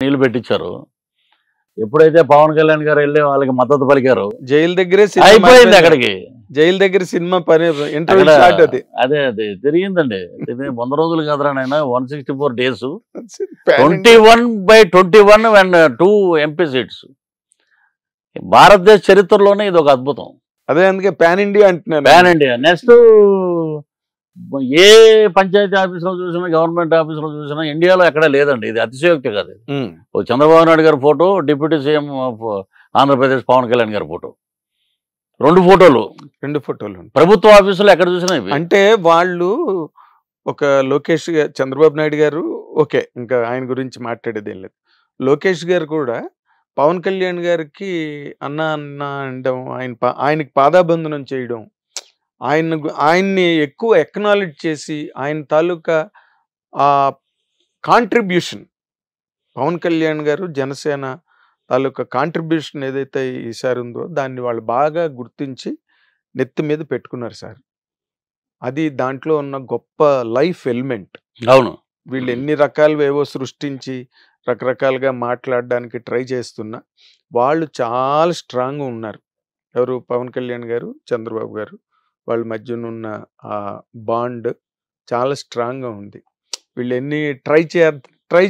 నీళ్లు పెట్టించారు. ఎప్పుడైతే పవన్ కళ్యాణ్ గారు వెళ్ళి వాళ్ళకి మద్దతు పలికారు, జైలు దగ్గరే అయిపోయింది అక్కడికి. జైలు దగ్గర సినిమా పని ఇంటర్వ్యూ స్టార్ట్ అది. అదే తిరిగిందండి. 100 రోజులు కాదురా నాయన, 164 days, 21/21 అండ్ 2 MP సీట్స్. భారతదేశ చరిత్రలోనే ఇది ఒక అద్భుతం. అదే అందుకే పాన్ ఇండియా అంటున్నాను. Pan India. నెక్స్ట్ ఏ పంచాయతీ ఆఫీసులో చూసినా, గవర్నమెంట్ ఆఫీసులో చూసినా ఇండియాలో ఎక్కడా లేదండి. ఇది అతిశయోక్తి కాదు. ఓ చంద్రబాబు నాయుడు గారి photo, deputy CM of Andhra Pradesh Pawan Kalyan గారి ఫోటో, 2 ఫోటోలు ప్రభుత్వ ఆఫీసులో ఎక్కడ చూసినా ఇవి. అంటే వాళ్ళు ఒక లోకేష్ గారు, చంద్రబాబు నాయుడు గారు ఓకే, ఇంకా ఆయన గురించి మాట్లాడేది ఏం లేదు. లోకేష్ గారు కూడా పవన్ కళ్యాణ్ గారికి అన్న అన్న అనడం, ఆయనకి పాదాబంధనం చేయడం, ఆయన్ని ఎక్కువ ఎక్నాలెడ్జ్ చేసి ఆయన తాలూకా ఆ కాంట్రిబ్యూషన్, పవన్ కళ్యాణ్ గారు జనసేన తాలూకా కాంట్రిబ్యూషన్ ఏదైతే ఈసారి ఉందో దాన్ని వాళ్ళు బాగా గుర్తించి నెత్తి మీద పెట్టుకున్నారు సార్. అది దాంట్లో ఉన్న గొప్ప లైఫ్ ఎలిమెంట్. అవును, వీళ్ళు ఎన్ని రకాలువేవో సృష్టించి రకరకాలుగా మాట్లాడడానికి ట్రై చేస్తున్నా వాళ్ళు చాలా స్ట్రాంగ్గా ఉన్నారు. ఎవరు? పవన్ కళ్యాణ్ గారు, చంద్రబాబు గారు, వాళ్ళ మధ్యనున్న ఆ బాండ్ చాలా స్ట్రాంగ్గా ఉంది. వీళ్ళు ఎన్ని ట్రై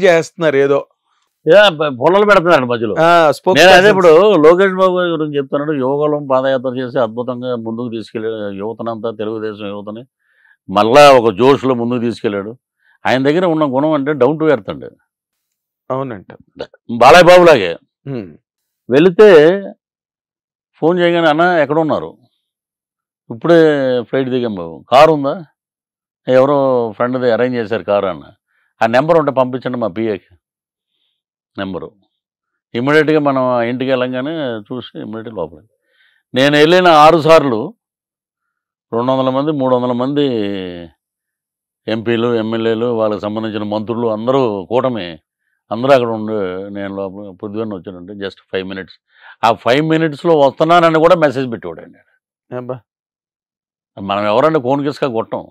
చేస్తున్నారు, ఏదో పొలాలు పెడుతున్నాడు మధ్యలో. అదే ఇప్పుడు లోకేష్ బాబు గారి గురించి చెప్తున్నాడు. యోగలం పాదయాత్ర చేసి అద్భుతంగా ముందుకు తీసుకెళ్ళాడు యువతనంతా, తెలుగుదేశం యువతని మళ్ళా ఒక జోష్లో ముందుకు తీసుకెళ్ళాడు. ఆయన దగ్గర ఉన్న గుణం అంటే డౌన్ టు ఎర్త్ అండి. అవునంట. బాలయ్య బాబు లాగే వెళితే ఫోన్ చేయగానే, అన్న ఎక్కడ ఉన్నారు, ఇప్పుడే ఫ్లైట్ దిగాం బాబు, కారు ఉందా, ఎవరో ఫ్రెండ్ది అరేంజ్ చేశారు కారు అన్న, ఆ నెంబర్ ఉంటే పంపించండి మా పిఏకి నెంబరు. ఇమ్మీడియట్గా మనం ఇంటికి వెళ్ళంగానే చూసి ఇమ్మీడియట్గా లోపలికి. నేను వెళ్ళిన 6 సార్లు 200 మంది 300 మంది ఎంపీలు, ఎమ్మెల్యేలు, వాళ్ళకి సంబంధించిన మంత్రులు అందరూ కూటమి అందరూ అక్కడ ఉండి, నేను లోపల పొద్దున్న వచ్చానంటే జస్ట్ 5 minutes. ఆ 5 minutesలో వస్తున్నానని కూడా మెసేజ్ పెట్టేవాడండి. మనం ఎవరంటే ఫోన్ కిస్కా కొట్టం.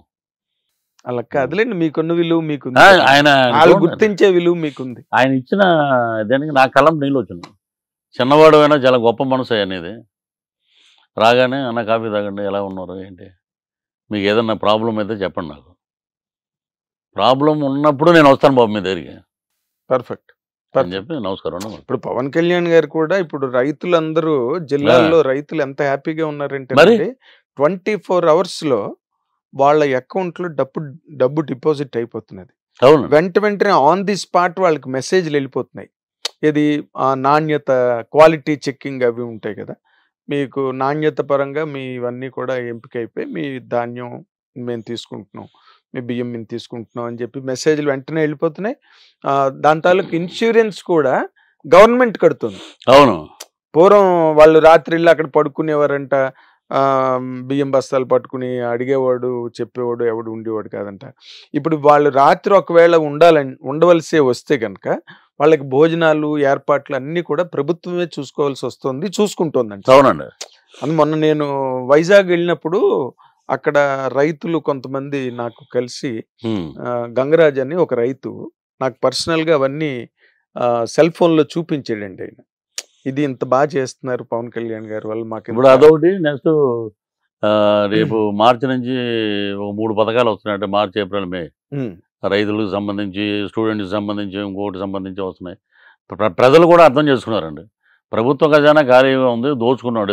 అలా కాదులేండి, మీకున్న విలువ మీకుంది, ఆయన గుర్తించే విలువ మీకుంది. ఆయన ఇచ్చిన దానికి నా కళ్ళం నీళ్ళు వచ్చింది. చిన్నవాడు అయినా చాలా గొప్ప మనసు అనేది. రాగానే అన్న కాఫీ తాగండి, ఎలా ఉన్నారు ఏంటి, మీకు ఏదన్నా ప్రాబ్లం అయితే చెప్పండి, నాకు ప్రాబ్లం ఉన్నప్పుడు నేను వస్తాను బాబు మీ దగ్గరికి, పర్ఫెక్ట్ అని చెప్పి నమస్కారం. ఇప్పుడు పవన్ కళ్యాణ్ గారు కూడా ఇప్పుడు రైతులందరూ జిల్లాల్లో రైతులు ఎంత హ్యాపీగా ఉన్నారంటే 24 hours వాళ్ళ అకౌంట్లో డబ్బు డిపాజిట్ అయిపోతున్నది. వెంటనే ఆన్ ది స్పాట్ వాళ్ళకి మెసేజ్లు వెళ్ళిపోతున్నాయి. ఇది నాణ్యత, క్వాలిటీ చెక్కింగ్ అవి ఉంటాయి కదా, మీకు నాణ్యత పరంగా మీ ఇవన్నీ కూడా ఎంపిక అయిపోయి మీ ధాన్యం మేము తీసుకుంటున్నాం, మీ బియ్యం మేము తీసుకుంటున్నాం అని చెప్పి మెసేజ్లు వెంటనే వెళ్ళిపోతున్నాయి. దాని తాలూకు ఇన్సూరెన్స్ కూడా గవర్నమెంట్ కడుతుంది. అవును, పూర్వం వాళ్ళు రాత్రిళ్ళు అక్కడ పడుకునేవారంట, బియ్యం బస్తాలు పట్టుకుని అడిగేవాడు చెప్పేవాడు ఎవడు ఉండేవాడు కాదంట. ఇప్పుడు వాళ్ళు రాత్రి ఒకవేళ ఉండవలసే వస్తే కనుక వాళ్ళకి భోజనాలు ఏర్పాట్లు అన్నీ కూడా ప్రభుత్వమే చూసుకోవాల్సి వస్తుంది, చూసుకుంటుందంట. అవునండి. అని మొన్న నేను వైజాగ్ వెళ్ళినప్పుడు అక్కడ రైతులు కొంతమంది నాకు కలిసి, గంగరాజ్ అని ఒక రైతు నాకు పర్సనల్గా అవన్నీ సెల్ ఫోన్లో చూపించాడండి. ఆయన ఇది ఇంత బాగా చేస్తున్నారు పవన్ కళ్యాణ్ గారు వల్ల మాకు. ఇప్పుడు అదొకటి. నెక్స్ట్ రేపు మార్చి నుంచి 3 పథకాలు వస్తున్నాయి. అంటే మార్చి, ఏప్రిల్, మే. రైతులకు సంబంధించి, స్టూడెంట్స్కి సంబంధించి, ఇంకోటి సంబంధించి వస్తున్నాయి. ప్రజలు కూడా అర్థం చేసుకున్నారండి. ప్రభుత్వ ఖజానా ఖాళీగా ఉంది, దోచుకున్నాడు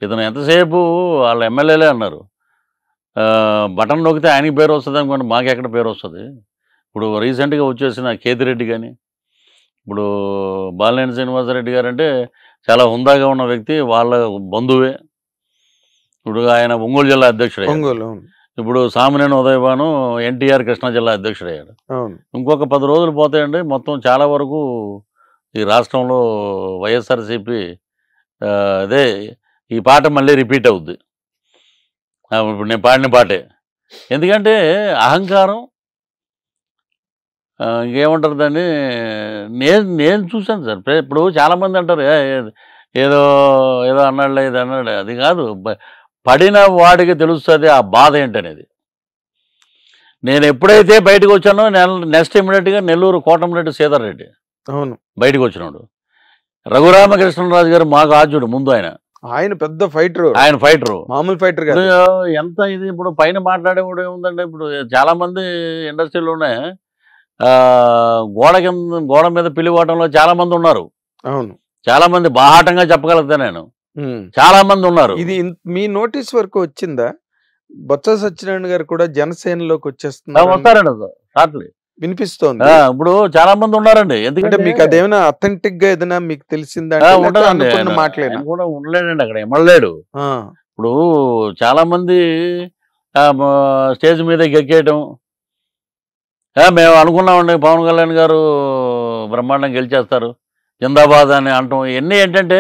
ఇతను ఎంతసేపు వాళ్ళ ఎమ్మెల్యేలే అన్నారు. బటన్ నొక్కితే ఆయనకి పేరు వస్తుంది అనుకోండి, మాకు ఎక్కడ పేరు వస్తుంది. ఇప్పుడు రీసెంట్గా వచ్చేసిన కేతిరెడ్డి కానీ, ఇప్పుడు బాలినేని శ్రీనివాసరెడ్డి గారు అంటే చాలా హుందాగా ఉన్న వ్యక్తి, వాళ్ళ బంధువే. ఇప్పుడు ఆయన ఒంగోలు జిల్లా అధ్యక్షుడు. ఇప్పుడు సామినేని ఉదయభాను ఎన్టీఆర్ కృష్ణా జిల్లా అధ్యక్షుడయ్యాడు. ఇంకొక 10 రోజులు పోతాయండి, మొత్తం చాలా వరకు ఈ రాష్ట్రంలో వైఎస్ఆర్సీపీ అదే ఈ పాట మళ్ళీ రిపీట్ అవుద్ది. ఇప్పుడు నేను పాడిన పాటే. ఎందుకంటే అహంకారం, ఇంకేమంటారు దాన్ని, నేను చూశాను సార్. ఇప్పుడు చాలామంది అంటారు ఏదో ఏదో అన్నాడులే, ఇది అన్నాడు. అది కాదు, పడిన వాడికి తెలుస్తుంది ఆ బాధ ఏంటనేది. నేను ఎప్పుడైతే బయటకు వచ్చానో నెక్స్ట్ ఇమ్మీడియట్గా నెల్లూరు కోటమిరెడ్డి శ్రీధర్ రెడ్డి అవును. బయటకు వచ్చినాడు. రఘురామకృష్ణరాజు గారు మాకు ఆద్యుడు ముందు ఆయన పెద్ద ఫైటర్, ఆయన ఫైటరు. మామూలు ఫైటర్ కాదు. ఎంత ఇది ఇప్పుడు పైన మాట్లాడేవాడు ఏముందంటే, ఇప్పుడు చాలా మంది ఇండస్ట్రీలోనే గోడ మీద పిలివాటంలో చాలా మంది ఉన్నారు. అవును, చాలా మంది బాహాటంగా చెప్పగలుగుతా నేను. చాలా మంది ఉన్నారు. ఇది మీ నోటీస్ వరకు వచ్చిందా? బొత్స సత్యనారాయణ గారు కూడా జనసేనలోకి వచ్చేస్తున్నారు, వస్తారండి షార్ట్లీ వినిపిస్తోంది. ఇప్పుడు చాలా మంది ఉన్నారండి. ఎందుకంటే మీకు అదేమైనా అథెంటిక్ గా ఏదైనా మీకు తెలిసిందా? మాట్లాడిన కూడా ఉండలేడండి, అక్కడ ఎమ్మలేడు. ఇప్పుడు చాలా మంది స్టేజ్ మీద ఎక్కేయటం, మేము అనుకున్నామండి పవన్ కళ్యాణ్ గారు బ్రహ్మాండం గెలిచేస్తారు, జిందాబాద్ అని అంటాం. ఇవన్నీ ఏంటంటే